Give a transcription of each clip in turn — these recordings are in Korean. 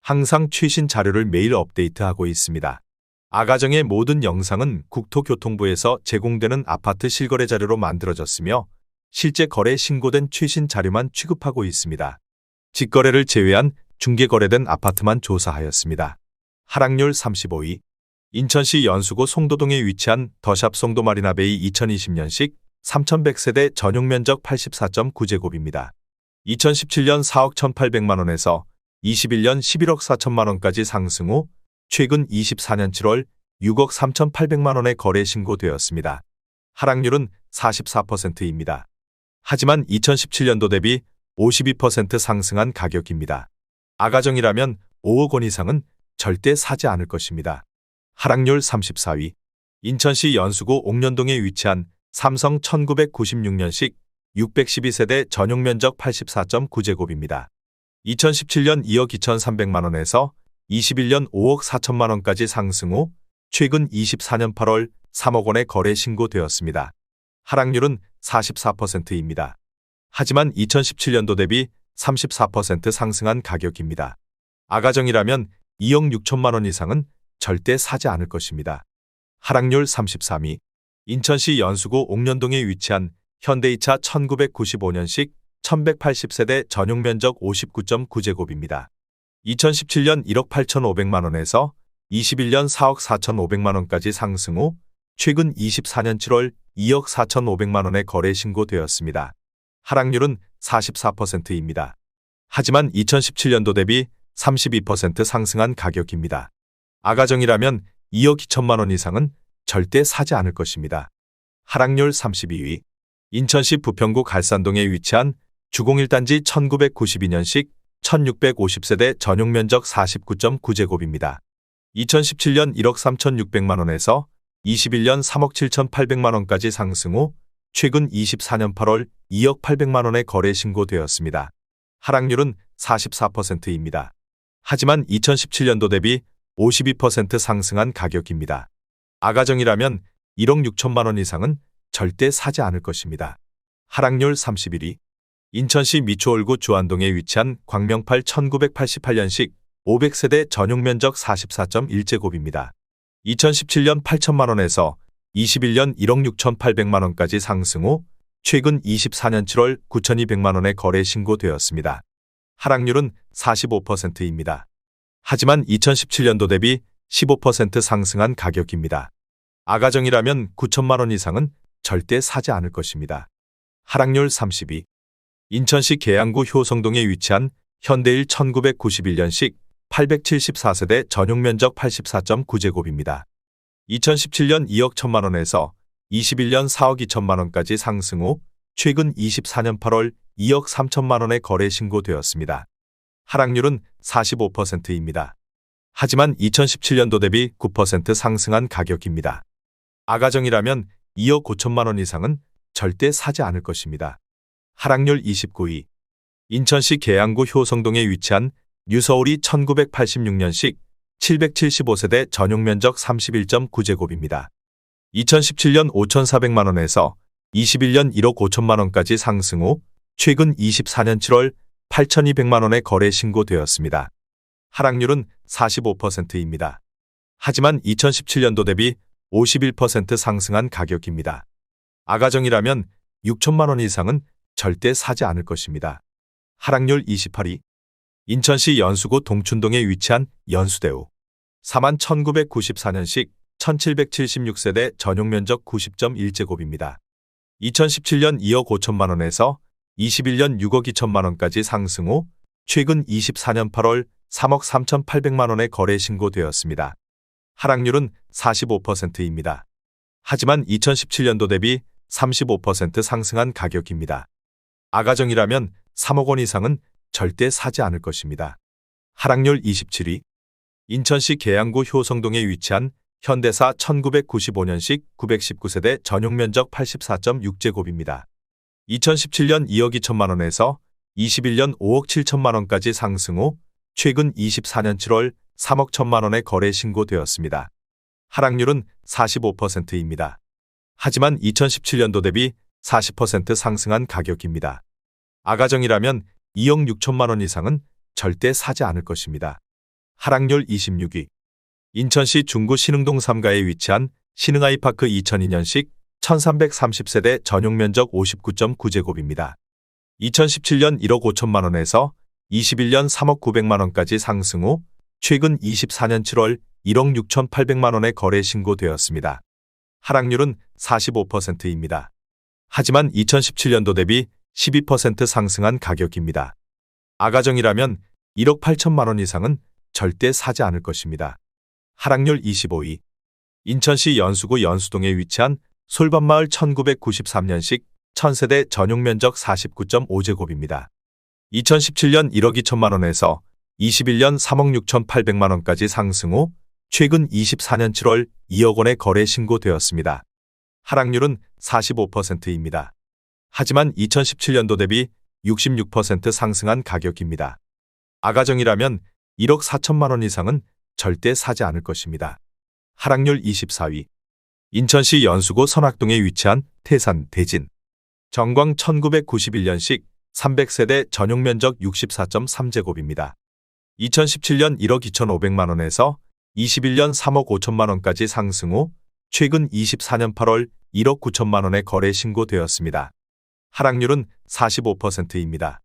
항상 최신 자료를 매일 업데이트하고 있습니다. 아가정의 모든 영상은 국토교통부에서 제공되는 아파트 실거래 자료로 만들어졌으며 실제 거래 신고된 최신 자료만 취급하고 있습니다. 직거래를 제외한 중개거래된 아파트만 조사하였습니다. 하락률 35위. 인천시 연수구 송도동에 위치한 더샵 송도 마리나베이 2020년식 3100세대 전용 면적 84.9제곱입니다. 2017년 4억 1,800만원에서 21년 11억 4천만원까지 상승 후 최근 24년 7월 6억 3,800만원에 거래 신고되었습니다. 하락률은 44%입니다. 하지만 2017년도 대비 52% 상승한 가격입니다. 아가정이라면 5억 원 이상은 절대 사지 않을 것입니다. 하락률 34위. 인천시 연수구 옥년동에 위치한 삼성 1996년식 612세대 전용 면적 84.9제곱입니다. 2017년 2억 2,300만원에서 21년 5억 4천만원까지 상승 후 최근 24년 8월 3억 원에 거래 신고되었습니다. 하락률은 44%입니다. 하지만 2017년도 대비 34% 상승한 가격입니다. 아가정이라면 2억 6천만원 이상은 절대 사지 않을 것입니다. 하락률 33위. 인천시 연수구 옥년동에 위치한 현대이차 1995년식 1180세대 전용 면적 59.9제곱입니다. 2017년 1억 8,500만원에서 21년 4억 4,500만원까지 상승 후 최근 24년 7월 2억 4,500만원에 거래 신고되었습니다. 하락률은 44%입니다. 하지만 2017년도 대비 32% 상승한 가격입니다. 아가정이라면 2억 2천만원 이상은 절대 사지 않을 것입니다. 하락률 32위. 인천시 부평구 갈산동에 위치한 주공 1단지 1992년식 1650세대 전용 면적 49.9제곱입니다. 2017년 1억 3,600만원에서 21년 3억 7,800만원까지 상승 후 최근 24년 8월 2억 800만원에 거래 신고되었습니다. 하락률은 44%입니다. 하지만 2017년도 대비 52% 상승한 가격입니다. 아가정이라면 1억 6천만원 이상은 절대 사지 않을 것입니다. 하락률 31위. 인천시 미추홀구 주안동에 위치한 광명팔 1988년식 500세대 전용 면적 44.1제곱입니다. 2017년 8천만원에서 21년 1억 6,800만원까지 상승 후 최근 24년 7월 9,200만원에 거래 신고되었습니다. 하락률은 45%입니다. 하지만 2017년도 대비 15% 상승한 가격입니다. 아가정이라면 9천만원 이상은 절대 사지 않을 것입니다. 하락률 32. 인천시 계양구 효성동에 위치한 현대일 1991년식 874세대 전용 면적 84.9제곱입니다. 2017년 2억 1천만원에서 21년 4억 2천만원까지 상승 후 최근 24년 8월 2억 3천만원에 거래 신고되었습니다. 하락률은 45%입니다. 하지만 2017년도 대비 9% 상승한 가격입니다. 아가정이라면 2억 5천만원 이상은 절대 사지 않을 것입니다. 하락률 29위. 인천시 계양구 효성동에 위치한 뉴서울이 1986년식 775세대 전용 면적 31.9제곱입니다. 2017년 5,400만원에서 21년 1억 5천만원까지 상승 후 최근 24년 7월 8,200만원에 거래 신고되었습니다. 하락률은 45%입니다. 하지만 2017년도 대비 51% 상승한 가격입니다. 아가정이라면 6천만원 이상은 절대 사지 않을 것입니다. 하락률 28위. 인천시 연수구 동춘동에 위치한 연수대우 41,994년식 1776세대 전용 면적 90.1제곱입니다. 2017년 2억 5천만원에서 21년 6억 2천만원까지 상승 후 최근 24년 8월 3억 3,800만원에 거래 신고되었습니다. 하락률은 45%입니다. 하지만 2017년도 대비 35% 상승한 가격입니다. 아가정이라면 3억 원 이상은 절대 사지 않을 것입니다. 하락률 27위. 인천시 계양구 효성동에 위치한 현대사 1995년식 919세대 전용 면적 84.6제곱입니다. 2017년 2억 2천만원에서 21년 5억 7천만원까지 상승 후 최근 24년 7월 3억 1천만원에 거래 신고되었습니다. 하락률은 45%입니다. 하지만 2017년도 대비 40% 상승한 가격입니다. 아가정이라면 2억 6천만원 이상은 절대 사지 않을 것입니다. 하락률 26위. 인천시 중구 신흥동 3가에 위치한 신흥아이파크 2002년식 1330세대 전용면적 59.9제곱입니다. 2017년 1억 5천만 원에서 21년 3억 900만 원까지 상승 후 최근 24년 7월 1억 6,800만 원에 거래 신고되었습니다. 하락률은 45%입니다. 하지만 2017년도 대비 12% 상승한 가격입니다. 아가정이라면 1억 8천만 원 이상은 절대 사지 않을 것입니다. 하락률 25위. 인천시 연수구 연수동에 위치한 솔밭마을 1993년식 1000세대 전용면적 49.5제곱입니다. 2017년 1억 2천만 원에서 21년 3억 6,800만 원까지 상승 후 최근 24년 7월 2억 원에 거래 신고되었습니다. 하락률은 45%입니다. 하지만 2017년도 대비 66% 상승한 가격입니다. 아가정이라면 1억 4천만 원 이상은 절대 사지 않을 것입니다. 하락률 24위. 인천시 연수구 선악동에 위치한 태산 대진 정광 1991년식 300세대 전용면적 64.3제곱입니다. 2017년 1억 2,500만 원에서 21년 3억 5천만 원까지 상승 후 최근 24년 8월 1억 9천만 원에 거래 신고되었습니다. 하락률은 45%입니다.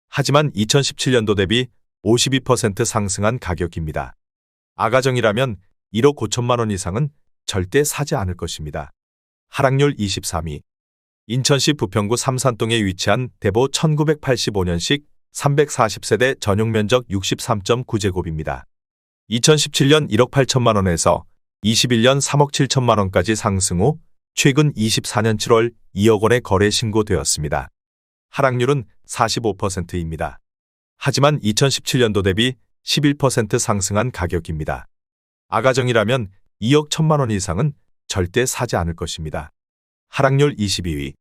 하지만 2017년도 대비 52% 상승한 가격입니다. 아가정이라면 1억 5천만 원 이상은 절대 사지 않을 것입니다. 하락률 23위. 인천시 부평구 삼산동에 위치한 대보 1985년식 340세대 전용면적 63.9제곱입니다. 2017년 1억 8천만 원에서 21년 3억 7천만 원까지 상승 후 최근 24년 7월 2억 원에 거래 신고되었습니다. 하락률은 45%입니다. 하지만 2017년도 대비 11% 상승한 가격입니다. 아가정이라면 2억 1천만 원 이상은 절대 사지 않을 것입니다. 하락률 22위.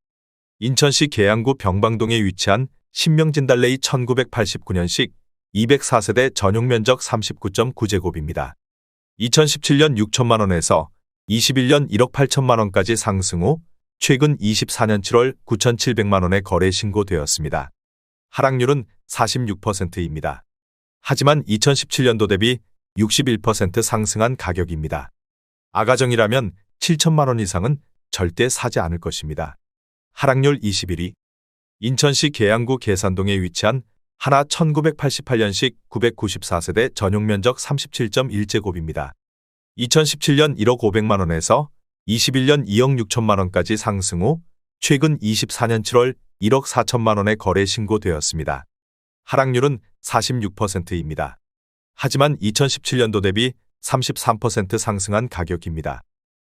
인천시 계양구 병방동에 위치한 신명진달래이 1989년식 204세대 전용면적 39.9제곱입니다. 2017년 6천만 원에서 21년 1억 8천만 원까지 상승 후 최근 24년 7월 9,700만 원에 거래 신고되었습니다. 하락률은 46%입니다. 하지만 2017년도 대비 61% 상승한 가격입니다. 아가정이라면 7천만 원 이상은 절대 사지 않을 것입니다. 하락률 21위. 인천시 계양구 계산동에 위치한 하나 1988년식 994세대 전용면적 37.1제곱입니다. 2017년 1억 500만 원에서 21년 2억 6천만 원까지 상승 후 최근 24년 7월 1억 4천만 원에 거래 신고되었습니다. 하락률은 46%입니다. 하지만 2017년도 대비 33% 상승한 가격입니다.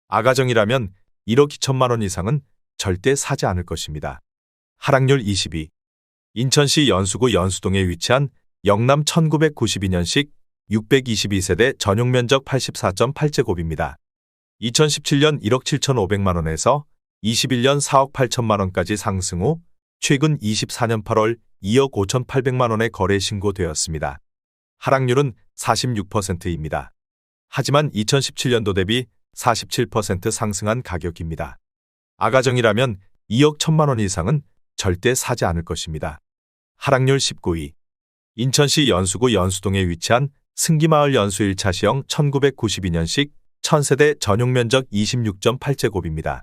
아가정이라면 1억 2천만 원 이상은 절대 사지 않을 것입니다. 하락률 22. 인천시 연수구 연수동에 위치한 영남 1992년식 622세대 전용면적 84.8제곱입니다. 2017년 1억 7,500만 원에서 21년 4억 8천만 원까지 상승 후 최근 24년 8월 2억 5,800만 원에 거래 신고되었습니다. 하락률은 46%입니다. 하지만 2017년도 대비 47% 상승한 가격입니다. 아가정이라면 2억 1천만 원 이상은 절대 사지 않을 것입니다. 하락률 19위. 인천시 연수구 연수동에 위치한 승기마을 연수 1차 시형 1992년식 1000세대 전용면적 26.8제곱입니다.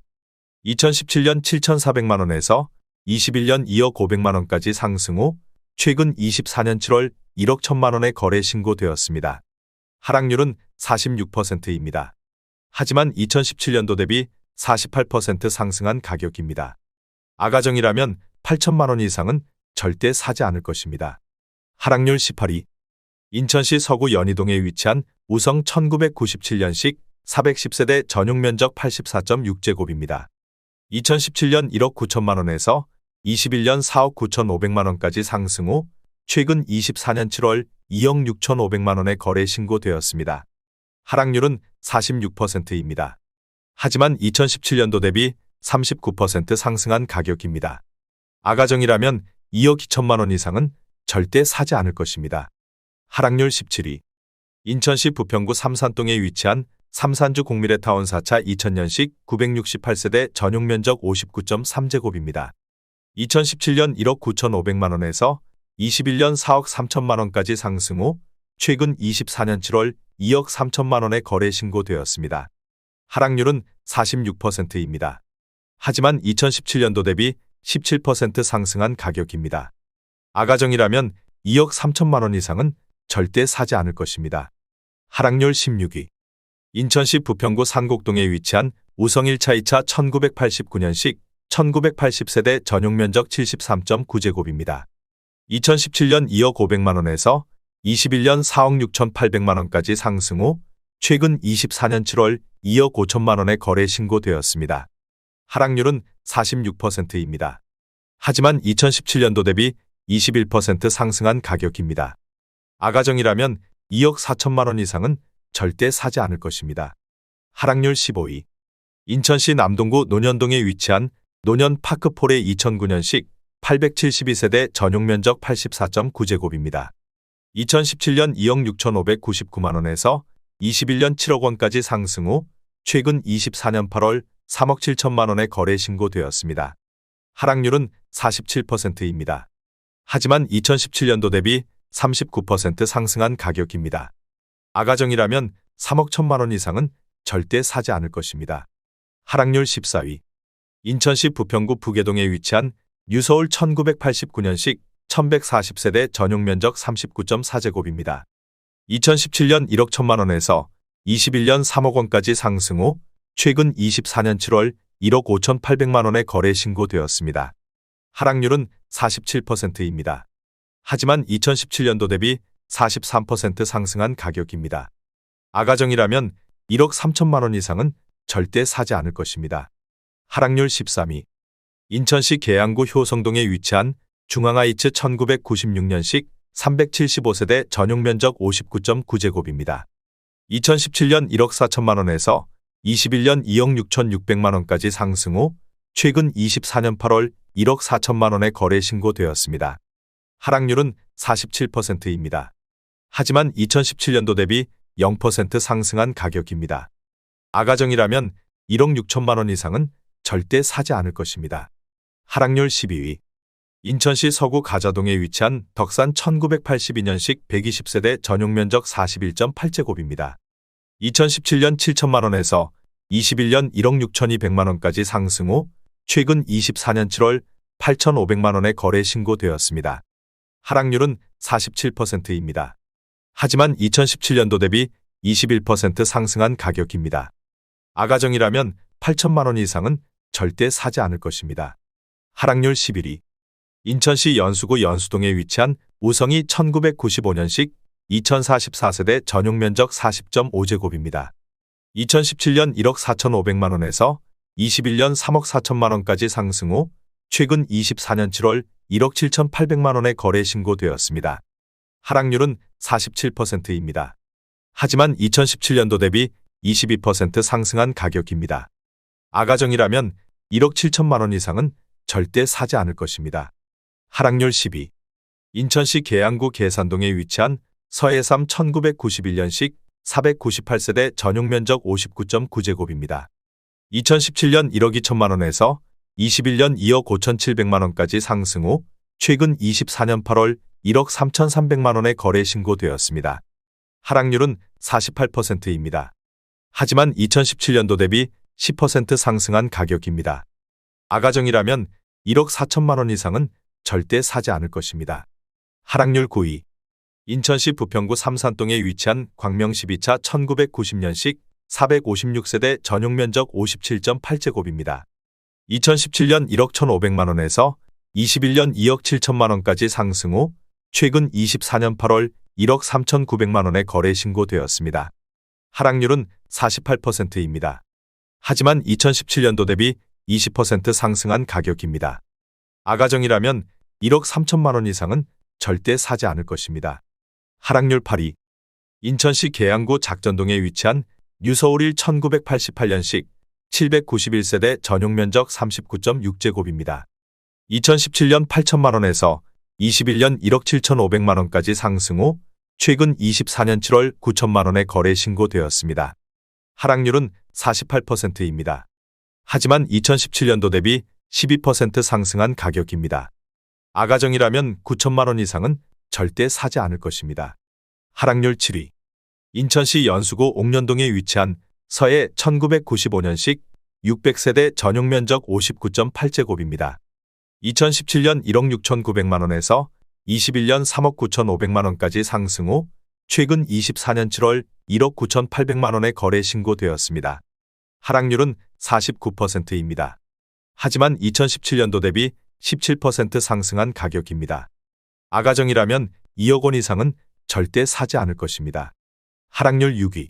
2017년 7,400만 원에서 21년 2억 500만 원까지 상승 후 최근 24년 7월 1억 1천만 원에 거래 신고되었습니다. 하락률은 46%입니다. 하지만 2017년도 대비 48% 상승한 가격입니다. 아가정이라면 8천만 원 이상은 절대 사지 않을 것입니다. 하락률 18위. 인천시 서구 연희동에 위치한 우성 1997년식 410세대 전용면적 84.6제곱입니다. 2017년 1억 9천만 원에서 21년 4억 9,500만 원까지 상승 후 최근 24년 7월 2억 6,500만 원에 거래 신고되었습니다. 하락률은 46%입니다. 하지만 2017년도 대비 39% 상승한 가격입니다. 아가정이라면 2억 2천만 원 이상은 절대 사지 않을 것입니다. 하락률 17위. 인천시 부평구 삼산동에 위치한 삼산주 공미래타운 4차 2000년식 968세대 전용면적 59.3제곱입니다. 2017년 1억 9,500만 원에서 21년 4억 3천만 원까지 상승 후 최근 24년 7월 2억 3천만 원의 거래 신고되었습니다. 하락률은 46%입니다. 하지만 2017년도 대비 17% 상승한 가격입니다. 아가정이라면 2억 3천만 원 이상은 절대 사지 않을 것입니다. 하락률 16위. 인천시 부평구 산곡동에 위치한 우성 1차 2차 1989년식 1980세대 전용 면적 73.9제곱입니다. 2017년 2억 500만 원에서 21년 4억 6,800만 원까지 상승 후 최근 24년 7월 2억 5천만 원의 거래 신고되었습니다. 하락률은 46%입니다. 하지만 2017년도 대비 21% 상승한 가격입니다. 아가정이라면 2억 4천만 원 이상은 절대 사지 않을 것입니다. 하락률 15위. 인천시 남동구 논현동에 위치한 논현파크폴의 2009년식 872세대 전용 면적 84.9제곱입니다. 2017년 2억 6,599만 원에서 21년 7억 원까지 상승 후 최근 24년 8월 3억 7천만 원의 거래 신고되었습니다. 하락률은 47%입니다. 하지만 2017년도 대비 39% 상승한 가격입니다. 아가정이라면 3억 1천만 원 이상은 절대 사지 않을 것입니다. 하락률 14위. 인천시 부평구 부계동에 위치한 유서울 1989년식 1140세대 전용 면적 39.4제곱입니다. 2017년 1억 1천만 원에서 21년 3억 원까지 상승 후 최근 24년 7월 1억 5,800만 원의 거래 신고되었습니다. 하락률은 47%입니다. 하지만 2017년도 대비 43% 상승한 가격입니다. 아가정이라면 1억 3천만 원 이상은 절대 사지 않을 것입니다. 하락률 13위. 인천시 계양구 효성동에 위치한 중앙하이츠 1996년식 375세대 전용 면적 59.9제곱입니다. 2017년 1억 4천만 원에서 21년 2억 6,600만 원까지 상승 후 최근 24년 8월 1억 4천만 원의 거래 신고되었습니다. 하락률은 47%입니다. 하지만 2017년도 대비 0% 상승한 가격입니다. 아가정이라면 1억 6천만 원 이상은 절대 사지 않을 것입니다. 하락률 12위. 인천시 서구 가자동에 위치한 덕산 1982년식 120세대 전용 면적 41.8제곱입니다. 2017년 7천만 원에서 21년 1억 6,200만 원까지 상승 후 최근 24년 7월 8,500만 원의 거래 신고되었습니다. 하락률은 47%입니다. 하지만 2017년도 대비 21% 상승한 가격입니다. 아가정이라면 8천만 원 이상은 절대 사지 않을 것입니다. 하락률 11위. 인천시 연수구 연수동에 위치한 우성이 1995년식 2044세대 전용 면적 40.5제곱입니다. 2017년 1억 4,500만 원에서 21년 3억 4천만 원까지 상승 후 최근 24년 7월 1억 7,800만 원의 거래 신고되었습니다. 하락률은 47%입니다. 하지만 2017년도 대비 22% 상승한 가격입니다. 아가정이라면 1억 7천만 원 이상은 절대 사지 않을 것입니다. 하락률 10위. 인천시 계양구 계산동에 위치한 서해삼 1991년식 498세대 전용 면적 59.9제곱입니다. 2017년 1억 2천만 원에서 21년 2억 5,700만 원까지 상승 후 최근 24년 8월 1억 3,300만 원의 거래 신고되었습니다. 하락률은 48%입니다. 하지만 2017년도 대비 10% 상승한 가격입니다. 아가정이라면 1억 4천만 원 이상은 절대 사지 않을 것입니다. 하락률 9위. 인천시 부평구 삼산동에 위치한 광명 12차 1990년식 456세대 전용 면적 57.8제곱입니다. 2017년 1억 1,500만 원에서 21년 2억 7천만 원까지 상승 후 최근 24년 8월 1억 3,900만 원의 거래 신고되었습니다. 하락률은 48%입니다. 하지만 2017년도 대비 20% 상승한 가격입니다. 아가정이라면 1억 3천만 원 이상은 절대 사지 않을 것입니다. 하락률 8위. 인천시 계양구 작전동에 위치한 유서울 1 1988년식 791세대 전용 면적 39.6제곱입니다. 2017년 8천만 원에서 21년 1억 7,500만 원까지 상승 후 최근 24년 7월 9천만 원의 거래 신고되었습니다. 하락률은 48%입니다. 하지만 2017년도 대비 12% 상승한 가격입니다. 아가정이라면 9천만 원 이상은 절대 사지 않을 것입니다. 하락률 7위. 인천시 연수구 옥년동에 위치한 서해 1995년식 600세대 전용 면적 59.8제곱입니다. 2017년 1억 6,900만 원에서 21년 3억 9,500만 원까지 상승 후 최근 24년 7월 1억 9,800만 원에 거래 신고되었습니다. 하락률은 49%입니다. 하지만 2017년도 대비 17% 상승한 가격입니다. 아가정이라면 2억 원 이상은 절대 사지 않을 것입니다. 하락률 6위.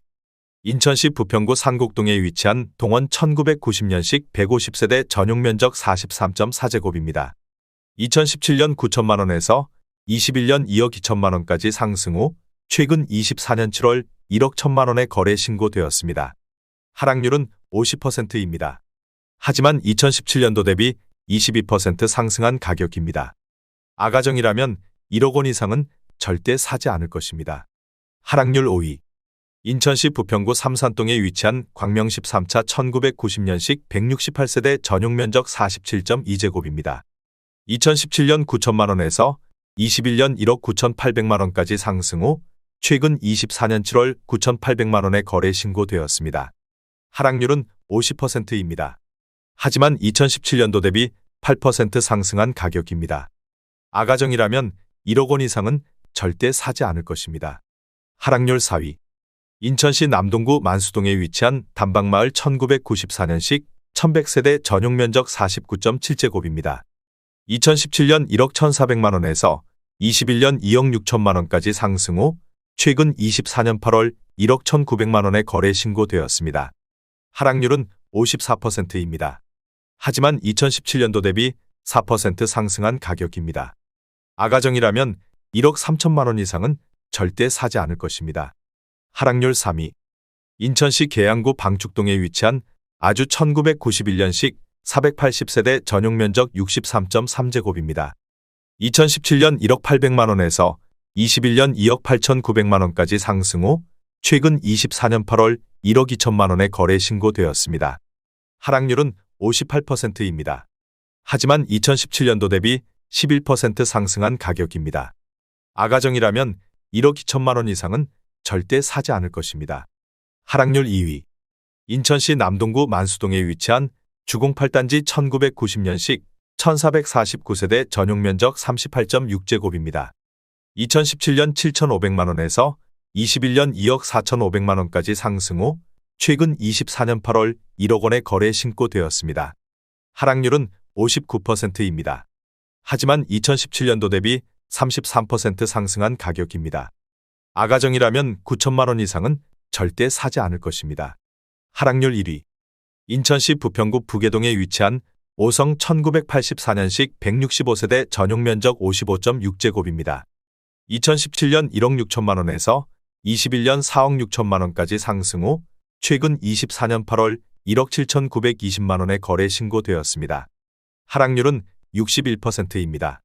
인천시 부평구 산곡동에 위치한 동원 1990년식 150세대 전용 면적 43.4제곱입니다. 2017년 9천만 원에서 21년 2억 2천만 원까지 상승 후 최근 24년 7월 1억 1천만 원에 거래 신고되었습니다. 하락률은 50%입니다. 하지만 2017년도 대비 22% 상승한 가격입니다. 아가정이라면 1억 원 이상은 절대 사지 않을 것입니다. 하락률 5위. 인천시 부평구 삼산동에 위치한 광명 13차 1990년식 168세대 전용 면적 47.2제곱입니다. 2017년 9천만 원에서 21년 1억 9,800만 원까지 상승 후 최근 24년 7월 9,800만 원에 거래 신고되었습니다. 하락률은 50%입니다. 하지만 2017년도 대비 8% 상승한 가격입니다. 아가정이라면 1억 원 이상은 절대 사지 않을 것입니다. 하락률 4위. 인천시 남동구 만수동에 위치한 단방마을 1994년식 1100세대 전용 면적 49.7제곱입니다. 2017년 1억 1,400만 원에서 21년 2억 6천만 원까지 상승 후 최근 24년 8월 1억 1,900만 원에 거래 신고되었습니다. 하락률은 54%입니다. 하지만 2017년도 대비 4% 상승한 가격입니다. 아가정이라면 1억 3천만 원 이상은 절대 사지 않을 것입니다. 하락률 3위. 인천시 계양구 방축동에 위치한 아주 1991년식 480세대 전용 면적 63.3제곱입니다. 2017년 1억 800만 원에서 21년 2억 8,900만 원까지 상승 후 최근 24년 8월 1억 2천만 원에 거래 신고되었습니다. 하락률은 58%입니다. 하지만 2017년도 대비 11% 상승한 가격입니다. 아가정이라면 1억 2천만 원 이상은 절대 사지 않을 것입니다. 하락률 2위. 인천시 남동구 만수동에 위치한 주공 8단지 1990년식 1449세대 전용 면적 38.6제곱입니다. 2017년 7,500만 원에서 21년 2억 4,500만 원까지 상승 후 최근 24년 8월 1억 원에 거래 신고되었습니다. 하락률은 59%입니다. 하지만 2017년도 대비 33% 상승한 가격입니다. 아가정이라면 9천만 원 이상은 절대 사지 않을 것입니다. 하락률 1위. 인천시 부평구 부계동에 위치한 오성 1984년식 165세대 전용 면적 55.6제곱입니다. 2017년 1억 6천만 원에서 21년 4억 6천만 원까지 상승 후 최근 24년 8월 1억 7,920만 원에 거래 신고되었습니다. 하락률은 61%입니다.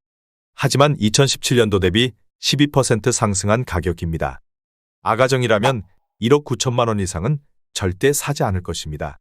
하지만 2017년도 대비 12% 상승한 가격입니다. 아가정이라면 1억 9천만 원 이상은 절대 사지 않을 것입니다.